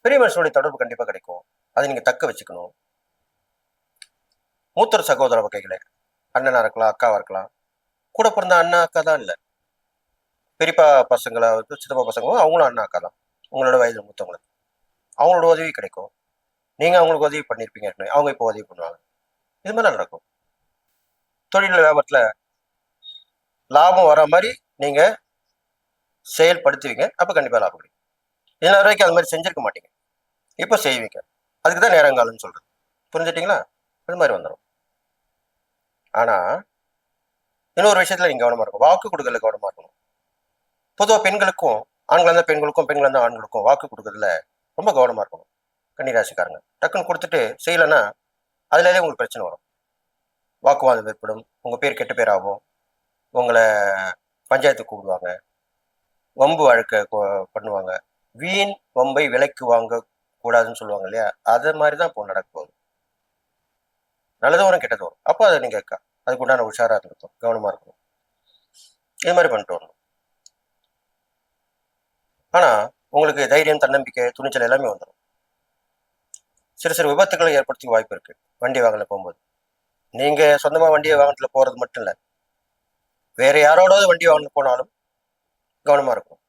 பெரிய மனுஷனுடைய தொடர்பு கண்டிப்பா கிடைக்கும். அதை நீங்க தக்க வச்சுக்கணும். மூத்தர் சகோதர வகைகளே, அண்ணனா இருக்கலாம், அக்காவா இருக்கலாம். கூட பிறந்த அண்ணா, அக்கா தான் இல்ல. பெரியப்பா பசங்களா சித்தப்பா பசங்களும் அவங்களும் அண்ணா, அக்கா தான். உங்களோட வயதில மூத்தவங்களுக்கு. அவங்களோட உதவி கிடைக்கும். நீங்க அவங்களுக்கு உதவி பண்ணியிருப்பீங்க ஏற்கனவே. அவங்க இப்போ உதவி பண்ணுவாங்க. இது மாதிரிலாம் நடக்கும். தொழில் வியாபாரத்துல லாபம் வர மாரி நீங்க செயல்படுத்துவீங்க. அப்ப கண்டிப்பா லாபம் கிடைக்கும். இதுநாள் வரைக்கும் அது மாரி செஞ்சிருக்க மாட்டீங்க. இப்ப செய்வீங்க. அதுக்கு தான் நேரங்காலம்னு சொல்றது. புரிஞ்சுட்டீங்களா? இது மாரி வந்துரும். ஆனா, இன்னொரு விஷயத்துல நீங்க கவனமா இருக்கணும். வாக்கு குடுக்கறதுல கவனமா இருக்கணும். பொதுவா பெண்களுக்கும், ஆண்களா இருந்தா பெண்களுக்கும், பெண்களா இருந்தா ஆண்களுக்கும் வாக்கு குடுக்கறதுல ரொம்ப கவனமா இருக்கணும். கன்னிராசிக்காரங்க. டக்குன்னு குடுத்துட்டு செய்யலன்னா, அதுலயே உங்களுக்கு பிரச்சனை வரும். வாக்குவாதம் ஏற்படும். உங்க பேர் கெட்ட பேர் ஆகும். உங்கள பஞ்சாயத்துக்கு கூப்பிடுவாங்க. வம்பு வழக்க பண்ணுவாங்க. வீண் வம்பை விலைக்கு வாங்க கூடாதுன்னு சொல்லுவாங்க இல்லையா? அது மாரி தான் இப்போ நடக்க போகுது. நல்லதும் வரும், கெட்டதும் வரும். அப்ப அத நீங்க அதுக்கு உண்டான உஷாரா இருக்கணும். கவனமா இருக்கணும். இது மாரி பண்ணிட்டு வரணும். ஆனா, உங்களுக்கு தைரியம், தன்னம்பிக்கை, துணிச்சல் எல்லாமே வந்துரும். சிறு சிறு விபத்துக்களை ஏற்படுத்திக்க வாய்ப்பு இருக்கு. வண்டி வாகனத்துல போம்போது. நீங்க சொந்தமா வாகனத்துல போறது மட்டும் இல்ல. வேற யாரோடாவது வண்டி வாகனத்துல போனாலும் கவனமா இருக்கணும்.